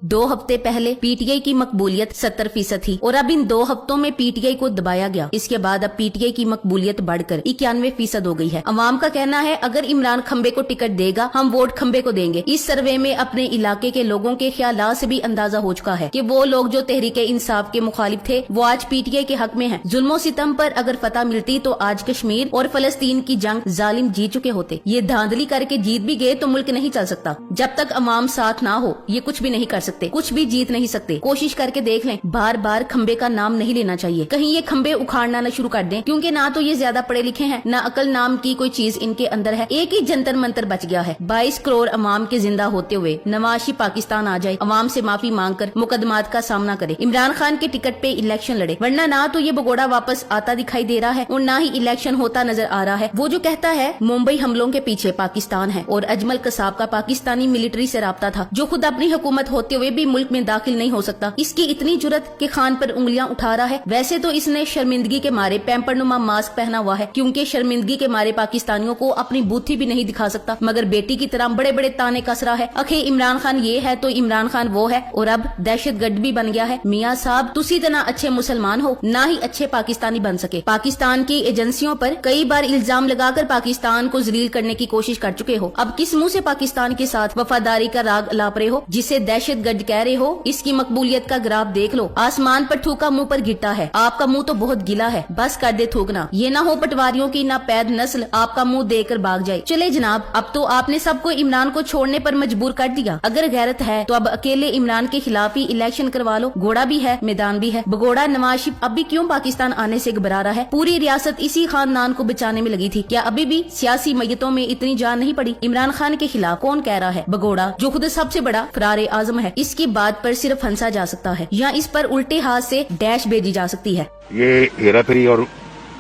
2 हफ्ते पहले पीटीआई की मकबूलियत 70% थी और अब इन 2 हफ्तों में पीटीआई को दबाया गया। इसके बाद अब पीटीआई की मकबूलियत बढ़कर 91% हो गई है। अवाम का कहना है अगर इमरान खंबे को टिकट देगा हम वोट खंबे को देंगे। इस सर्वे में अपने इलाके के लोगों के ख्यालात से भी अंदाजा हो चुका है कि वो लोग जो तहरीके इंसाफ के मुखालिफ थे वो आज पीटीआई के हक में हैं। जुल्मो सितम पर अगर फतह मिलती तो आज कश्मीर और फलस्तीन की जंग जालिम जीत चुके होते। ये धांधली करके जीत भी गए तो मुल्क नहीं चल सकता। जब तक अवाम साथ ना हो ये कुछ भी नहीं कर सकते, कुछ भी जीत नहीं सकते। कोशिश करके देख लें, बार बार खंबे का नाम नहीं लेना चाहिए। कहीं ये खंबे उखाड़ना न शुरू कर दें, क्योंकि ना तो ये ज्यादा पढ़े लिखे हैं, ना अकल नाम की कोई चीज इनके अंदर है। एक ही जंतर मंतर बच गया है। 22 करोड़ अवाम के जिंदा होते हुए नवाज पाकिस्तान आ जाए, अवाम से माफी मांग कर मुकदमात का सामना करे, इमरान खान के टिकट पे इलेक्शन लड़े, वरना ना तो ये भगोड़ा वापस आता दिखाई दे रहा है और ना ही इलेक्शन होता नजर आ रहा है। वो जो कहता है मुंबई हमलों के पीछे पाकिस्तान है और अजमल कसाब का पाकिस्तानी मिलिट्री से राब्ता था, जो खुद अपनी हुकूमत होते हुए भी मुल्क में दाखिल नहीं हो सकता। इसकी इतनी जुर्रत कि खान पर उंगलियां उठा रहा है। वैसे तो इसने शर्मिंदगी के मारे पैम्परनुमा मास्क पहना हुआ है, क्योंकि शर्मिंदगी के मारे पाकिस्तानियों को अपनी बूथी भी नहीं दिखा सकता, मगर बेटी की तरह बड़े बड़े ताने कस रहा है। अखे इमरान खान ये है तो इमरान खान वो है और अब दहशतगर्द भी बन गया है। मियाँ साहब तुसी तना अच्छे मुसलमान हो, ना ही अच्छे पाकिस्तानी बन सके। पाकिस्तान की एजेंसियों पर कई बार इल्जाम लगाकर पाकिस्तान को जलील करने की कोशिश कर चुके हो। अब किस मुंह से पाकिस्तान के साथ वफादारी का राग लाप रहे हो, जिसे दहशतगर्द कह रहे हो? इसकी मकबूलियत का ग्राफ देख लो। आसमान पर थूका मुंह पर गिरता है। आपका मुंह तो बहुत गिला है, बस कर दे थूकना। ये ना हो पटवारियों की ना पैद नस्ल आपका मुंह देकर भाग जाए। चले जनाब, अब तो आपने सबको इमरान को छोड़ने पर मजबूर कर दिया। अगर गैरत है तो अब अकेले इमरान के खिलाफ ही इलेक्शन करवा लो। घोड़ा भी है, मैदान भी है। भगोड़ा नवाज शरीफ अब भी क्यों पाकिस्तान आने से घबरा रहा है? पूरी रियासत इसी खानदान को बचाने में लगी थी। क्या अभी भी सियासी मैयतों में इतनी जान नहीं पड़ी? इमरान खान के खिलाफ कौन कह रहा है? भगोड़ा, जो खुद सबसे बड़ा फरारे आजम है। इसकी बात पर सिर्फ हंसा जा सकता है या इस पर उल्टे हाथ से डैश भेजी जा सकती है। ये हेरा फेरी और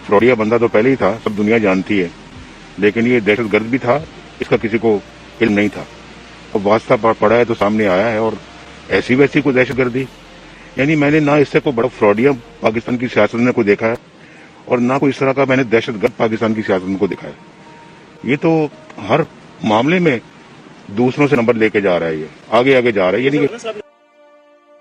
फ्रॉडिया बंदा तो पहले ही था, सब दुनिया जानती है, लेकिन ये दहशतगर्द भी था, इसका किसी को इल्म नहीं था। और वास्ता पड़ा है तो सामने आया है। और ऐसी वैसी कोई दहशतगर्दी, यानी मैंने ना इससे कोई बड़ा फ्रॉडिया पाकिस्तान की सियासत में कोई देखा है और ना कोई इस तरह का मैंने दहशतगर्द पाकिस्तान की सियासत में को देखा है। ये तो हर मामले में दूसरों से नंबर लेके जा रहा है, ये आगे आगे जा रहा है। यानी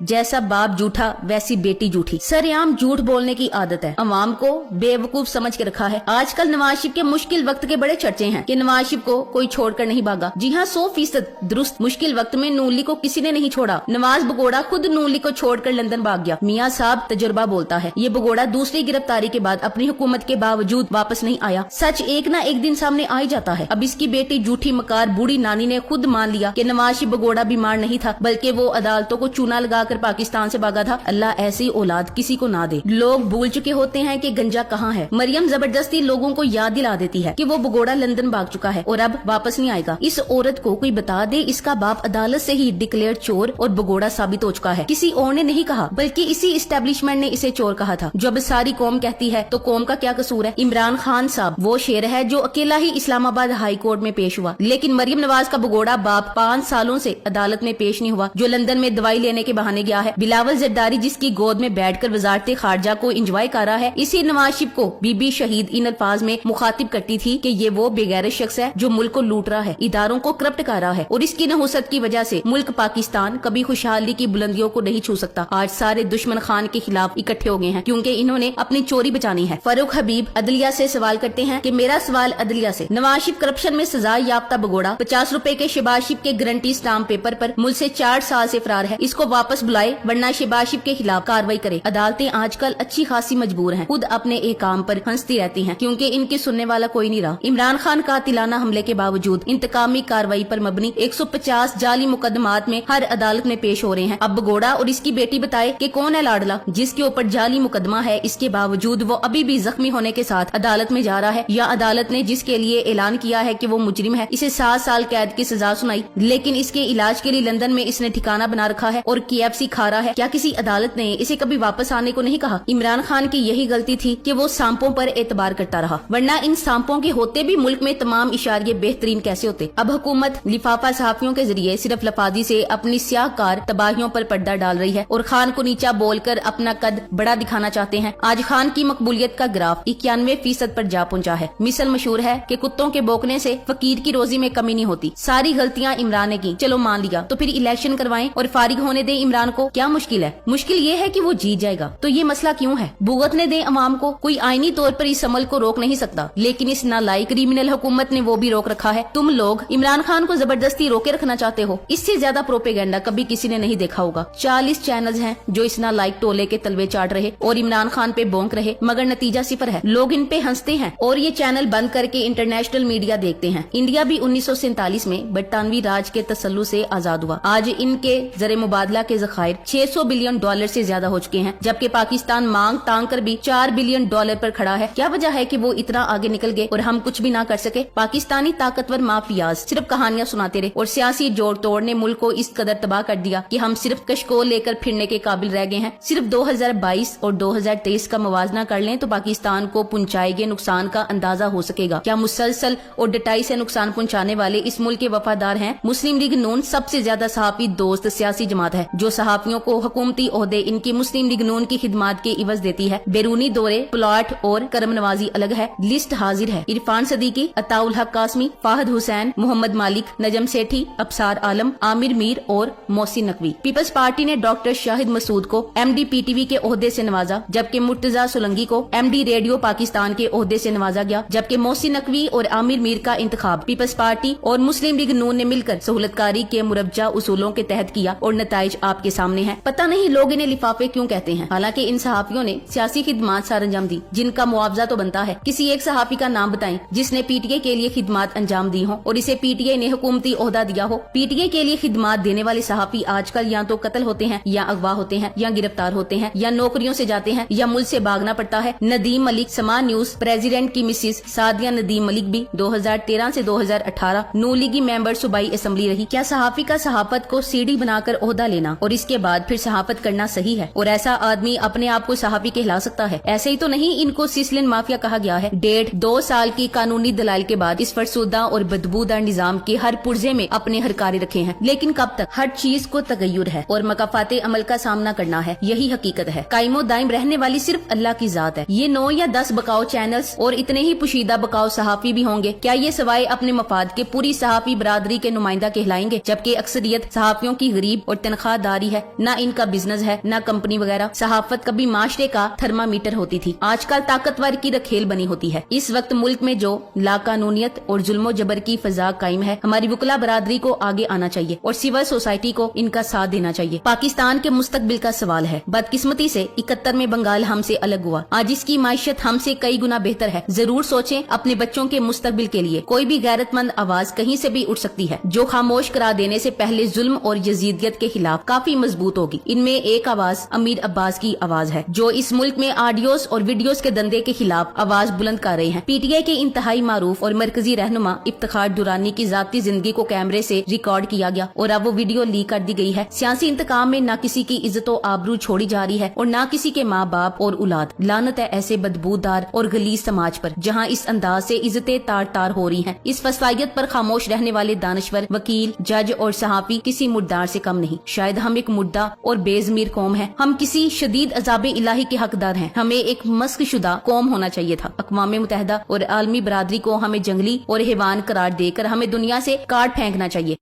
जैसा बाप झूठा वैसी बेटी झूठी। सरेआम झूठ बोलने की आदत है। अवाम को बेवकूफ समझ के रखा है। आजकल नवाज शरीफ के मुश्किल वक्त के बड़े चर्चे हैं कि नवाज शरीफ को कोई छोड़कर नहीं भागा। जी हाँ, 100% दुरुस्त। मुश्किल वक्त में नून लीग को किसी ने नहीं छोड़ा। नवाज भगोड़ा खुद नून लीग को छोड़कर लंदन भाग गया। मियाँ साहब तजुर्बा बोलता है। ये भगोड़ा दूसरी गिरफ्तारी के बाद अपनी हुकूमत के बावजूद वापस नहीं आया। सच एक ना एक दिन सामने आ ही जाता है। अब इसकी बेटी झूठी मकार बूढ़ी नानी ने खुद मान लिया कि नवाज शरीफ भगोड़ा बीमार नहीं था, बल्कि वो अदालतों को चूना लगाकर पाकिस्तान से भागा था। अल्लाह ऐसी औलाद किसी को ना दे। लोग भूल चुके होते हैं कि गंजा कहाँ है। मरियम जबरदस्ती लोगों को याद दिला देती है कि वो भगोड़ा लंदन भाग चुका है और अब वापस नहीं आएगा। इस औरत को कोई बता दे इसका बाप अदालत से ही डिक्लेयर चोर और भगोड़ा साबित हो चुका है। किसी और ने नहीं कहा, बल्कि इसी इस्टेब्लिशमेंट ने इसे चोर कहा था। जब सारी कौम कहती है तो कौम का क्या कसूर है? इमरान खान साहब वो शेर है जो अकेला ही इस्लामाबाद हाई कोर्ट में पेश हुआ, लेकिन मरियम नवाज का भगोड़ा बाप 5 सालों से अदालत में पेश नहीं हुआ, जो लंदन में दवाई लेने के बहाने गया है। बिलावल जरदारी जिसकी गोद में बैठकर वजारत खारजा को एंजॉय कर रहा है, इसी नवाज शरीफ को बीबी शहीद इन अल्फाज में मुखातिब करती थी कि ये वो बेगैरत शख्स है जो मुल्क को लूट रहा है, इदारों को करप्ट कर रहा है और इसकी नहुसत की वजह से मुल्क पाकिस्तान कभी खुशहाली की बुलंदियों को नहीं छू सकता। आज सारे दुश्मन खान के खिलाफ इकट्ठे हो गए हैं क्योंकि इन्होंने अपनी चोरी बचानी है। फरूक हबीब अदलिया से सवाल करते हैं कि मेरा सवाल अदलिया से, नवाज शरीफ करप्शन में सजा याफ्ता भगोड़ा 50 रुपए के शहबाज शरीफ के गारंटी स्टाम्प पेपर पर मुल्क से 4 साल से फरार है, इसको वापस बुलाए वरना शहबाज शरीफ के खिलाफ कार्रवाई करे। अदालतें आजकल अच्छी खासी मजबूर हैं, खुद अपने एक काम पर हंसती रहती हैं क्योंकि इनके सुनने वाला कोई नहीं रहा। इमरान खान कातिलाना हमले के बावजूद इंतकामी कार्रवाई पर मबनी 150 जाली मुकदमात में हर अदालत में पेश हो रहे हैं। अब भगोड़ा और इसकी बेटी बताए कि कौन है लाडला जिसके ऊपर जाली मुकदमा है, इसके बावजूद वो अभी भी जख्मी होने के साथ अदालत में जा रहा है, या अदालत ने जिसके लिए ऐलान किया है कि वो मुजरिम है इसे 7 साल कैद की सजा सुनाई, लेकिन इसके इलाज के लिए लंदन में इसने ठिकाना बना रखा है और KFC KFC खा रहा है, क्या किसी अदालत ने इसे कभी वापस आने को नहीं कहा? इमरान खान की यही गलती थी कि वो सांपों पर एतबार करता रहा, वरना इन सांपों के होते भी मुल्क में तमाम इशारे बेहतरीन कैसे होते। अब हुकूमत लिफाफा सहाफियों के जरिए सिर्फ लफाजी से अपनी स्याहकार तबाहियों पर पर्दा डाल रही है और खान को नीचा बोलकर अपना कद बड़ा दिखाना चाहते हैं। आज खान की मकबूलियत का ग्राफ 91% पर जा पहुंचा है। मिसल मशहूर है कि कुत्तों के भौंकने से फकीर की रोजी में कमी नहीं होती। सारी गलतियां इमरान ने की, चलो मान लिया, तो फिर इलेक्शन करवाएं और फारिग होने दें इमरान को। क्या मुश्किल है? मुश्किल ये है कि वो जीत जाएगा, तो ये मसला क्यों है? भुगतने दें अवाम को, कोई आईनी तौर पर इस अमल को रोक नहीं सकता, लेकिन इस नालायक क्रिमिनल हुकूमत ने वो भी रोक रखा है। तुम लोग इमरान खान को जबरदस्ती रोके रखना चाहते हो। इससे ज्यादा प्रोपेगेंडा कभी किसी ने नहीं देखा होगा। 40 चैनल्स हैं जो इस नालायक टोले के तलवे चाट रहे और इमरान खान पे भौंक रहे, मगर नतीजा सिफर है। लोग इन पे हंसते हैं और ये चैनल बंद करके इंटरनेशनल मीडिया देखते हैं। इंडिया भी 1947 में बरतानवी राज के तसल्लुत से आजाद हुआ। आज इनके जरे मुबादला के ज़खायर $600 बिलियन से ज्यादा हो चुके हैं, जबकि पाकिस्तान मांग तांग कर भी $4 बिलियन पर खड़ा है। क्या वजह है कि वो इतना आगे निकल गए और हम कुछ भी ना कर सके? पाकिस्तानी ताकतवर माफियाज सिर्फ कहानियां सुनाते रहे और सियासी जोड़ तोड़ ने मुल्क को इस कदर तबाह कर दिया कि हम सिर्फ कशकोल लेकर फिरने के काबिल रह गए हैं। सिर्फ 2022 और 2023 का मुवाजना कर लें तो पाकिस्तान को पहुंचाए गए नुकसान का अंदाजा हो सकेगा। क्या मुसलसल और डटाई से नुकसान पहुंचाने वाले इस मुल्क के वफादार हैं? मुस्लिम लीग नून सबसे ज्यादा सहाफी दोस्त सियासी जमात है, जो सहाफियों को हुकूमती ओहदे इनकी मुस्लिम लीग नून की खिदमात के इवज देती है। बैरूनी दौरे, प्लॉट और करम नवाजी अलग है। लिस्ट हाजिर है। इरफान सदीकी, अताउल हक कासमी, फाहद हुसैन, मोहम्मद मालिक, नजम सेठी, अबसार आलम, आमिर मीर और मोहसिन नकवी। पीपल्स पार्टी ने डॉक्टर शाहिद मसूद को MD PTV के ओहदे से नवाजा, जबकि मुर्तजा सोलंकी को MD रेडियो पाकिस्तान के ओहदे से नवाजा गया, जबकि मोहसिन नकवी और आमिर मीर का इंतखाब पीपल्स पार्टी और मुस्लिम लीग नून ने मिलकर सहूलतकारी के मुरब्जा उसूलों के तहत किया और नताइज आपके सामने हैं। पता नहीं लोग इन्हें लिफाफे क्यों कहते हैं, हालांकि इन सहाफियों ने सियासी खिदमात सर अंजाम दी, जिनका मुआवजा तो बनता है। किसी एक सहाफी का नाम बताएं जिसने PTI के लिए खिदमात अंजाम दी हो और इसे PTI ने हुकूमती ओहदा दिया हो। PTI के लिए खिदमात देने वाले सहाफी आजकल या तो कत्ल होते हैं, या अगवा होते हैं, या गिरफ्तार होते हैं, या नौकरियों से जाते हैं, या मुल्क से भागना पड़ता है। नदीम मलिक, समा न्यूज प्रेसिडेंट की मिसिस सादिया नदीम मलिक भी 2013 से 2018 नू लीगी मेंबर सूबाई असेंबली रही। क्या सहाफी का सहाफत को सीढ़ी बनाकर ओहदा लेना और इसके बाद फिर सहाफत करना सही है? और ऐसा आदमी अपने आप को सहाफी कहला सकता है? ऐसे ही तो नहीं इनको सिसलिन माफिया कहा गया है। 1.5-2 साल की कानूनी दलाइल के बाद इस फरसुदा और बदबूदार निजाम के हर पुर्जे में अपने हरकारे रखे हैं, लेकिन कब तक? हर चीज को तगय्युर है और मकाफाते अमल का सामना करना है, यही हकीकत है। कायमो दाइम रहने वाली सिर्फ अल्लाह की जात है। ये 9 या 10 बकाओ चैनल्स और इतने ही पुशीदा बकाओ सहाफी भी होंगे। क्या ये सवाए अपने मफाद के पूरी सहाफी बरादरी के नुमाइंदा कहलाएंगे, जबकि अक्सरियत सहाफियों की गरीब और तनख्वाहदारी है? ना इनका बिजनेस है, ना कंपनी वगैरह। सहाफत कभी माशरे का थर्मामीटर होती थी, आजकल ताकतवर की रखेल बनी होती है। इस वक्त मुल्क में जो लाकानूनियत और जुल्मो जबर की फजा कायम है, हमारी वकला बरादरी को आगे आना चाहिए और सिविल सोसाइटी को इनका साथ देना चाहिए। पाकिस्तान के मुस्तकबिल का सवाल है। बदकिस्मती से 71 में बंगाल हमसे अलग हुआ, आज इसकी माइशत हमसे कई गुना बेहतर है। जरूर सोचें अपने बच्चों के मुस्तकबिल के लिए। कोई भी गैरतमंद आवाज कहीं से भी उठ सकती है, जो खामोश करा देने से पहले जुल्म और यजीदियत के खिलाफ काफी मजबूत होगी। इनमें एक आवाज अमीर अब्बास की आवाज है, जो इस मुल्क में ऑडियोस और वीडियोस के धंधे के खिलाफ आवाज बुलंद कर रहे हैं। PTI के इंतहाई मारूफ और मरकजी रहनुमा इफ्तिखार दुरानी की जाती जिंदगी को कैमरे से रिकॉर्ड किया गया और अब वो वीडियो लीक कर दी गई है। सियासी इंतकाम में न किसी की इज्जत व आबरू छोड़ी जा रही है और न किसी के माँ बाप और औलाद। लानत है ऐसे बदबूदार और गलीज समाज पर, जहाँ इस अंदाज से इज्जतें तार तार हो रही हैं। इस फसाइयत पर खामोश रहने वाले दानश्वर, वकील, जज और सहाफी किसी मुर्दार से कम नहीं। शायद हम एक मुर्दा और बेजमीर कौम है। हम किसी शदीद अजाब इलाही के हकदार हैं। हमें एक मस्क शुदा कौम होना चाहिए था। अक़वाम मुत्तहिदा और आलमी बरादरी को हमें जंगली और हैवान करार देकर हमें दुनिया से काट फेंकना चाहिए।